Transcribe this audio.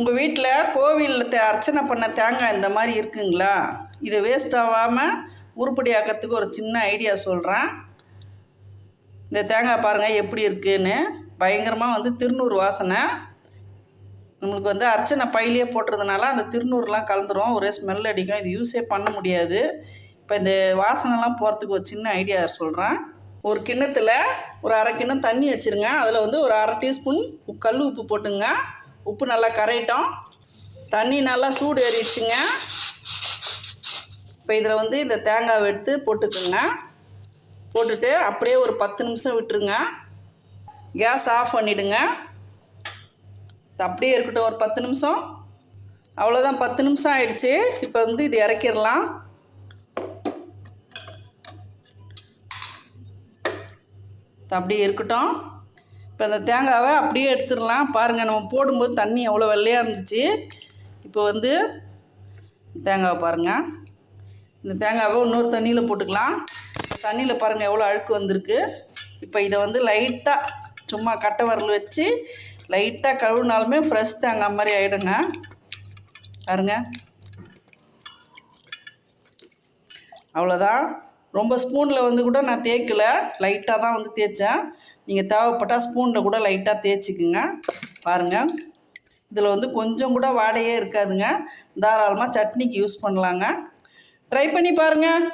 உங்கள் வீட்டில் கோவிலில் அர்ச்சனை பண்ண தேங்காய் இந்த மாதிரி இருக்குங்களா? இதை வேஸ்ட் ஆகாமல் உருப்படி ஆக்கிறதுக்கு ஒரு சின்ன ஐடியா சொல்கிறேன். இந்த தேங்காய் பாருங்கள் எப்படி இருக்குதுன்னு. பயங்கரமாக திருநூறு வாசனை. நம்மளுக்கு அர்ச்சனை பையிலே போட்டுறதுனால அந்த திருநூறுலாம் கலந்துரும், ஒரே ஸ்மெல் அடிக்கும். இது யூஸே பண்ண முடியாது. இப்போ இந்த வாசனைலாம் போகிறதுக்கு ஒரு சின்ன ஐடியா சொல்கிறேன். ஒரு கிண்ணத்தில் ஒரு அரை கிண்ணம் தண்ணி வச்சுருங்க. அதில் ஒரு அரை டீஸ்பூன் கல் உப்பு போட்டுங்க. உப்பு நல்லா கரையிட்டோம். தண்ணி நல்லா சூடு ஏறிடுச்சுங்க. இப்போ இதில் இந்த தேங்காவை எடுத்து போட்டுக்குங்க. போட்டுட்டு அப்படியே ஒரு 10 நிமிஷம் விட்டுருங்க. கேஸ் ஆஃப் பண்ணிவிடுங்க. அப்படியே இருக்கட்டும் ஒரு 10 நிமிஷம். அவ்வளோதான், 10 நிமிஷம் ஆயிடுச்சு. இப்போ இது இறக்கிடலாம். அப்படியே இருக்கட்டும். இப்போ இந்த தேங்காவை அப்படியே எடுத்துடலாம். பாருங்கள், நம்ம போடும்போது தண்ணி எவ்வளோ வெள்ளையாக இருந்துச்சு. இப்போ தேங்காவை பாருங்கள். இந்த தேங்காவை இன்னொரு தண்ணியில் போட்டுக்கலாம். தண்ணியில் பாருங்கள் எவ்வளோ அழுக்கு வந்திருக்கு. இப்போ இதை லைட்டாக சும்மா கட்டை வரல் வச்சு லைட்டாக கழுவினாலுமே ஃப்ரெஷ் தேங்காய் மாதிரி ஆகிடுங்க. பாருங்க, அவ்வளோதான். ரொம்ப ஸ்பூனில் கூட நான் தேய்க்கல, லைட்டாக தான் தேய்ச்சேன். நீங்கள் தேவைப்பட்டால் ஸ்பூனில் கூட லைட்டாக தேய்ச்சிக்குங்க. பாருங்கள், இதில் கொஞ்சம் கூட வாடையே இருக்காதுங்க. தாராளமாக சட்னிக்கு யூஸ் பண்ணலாங்க. ட்ரை பண்ணி பாருங்கள்.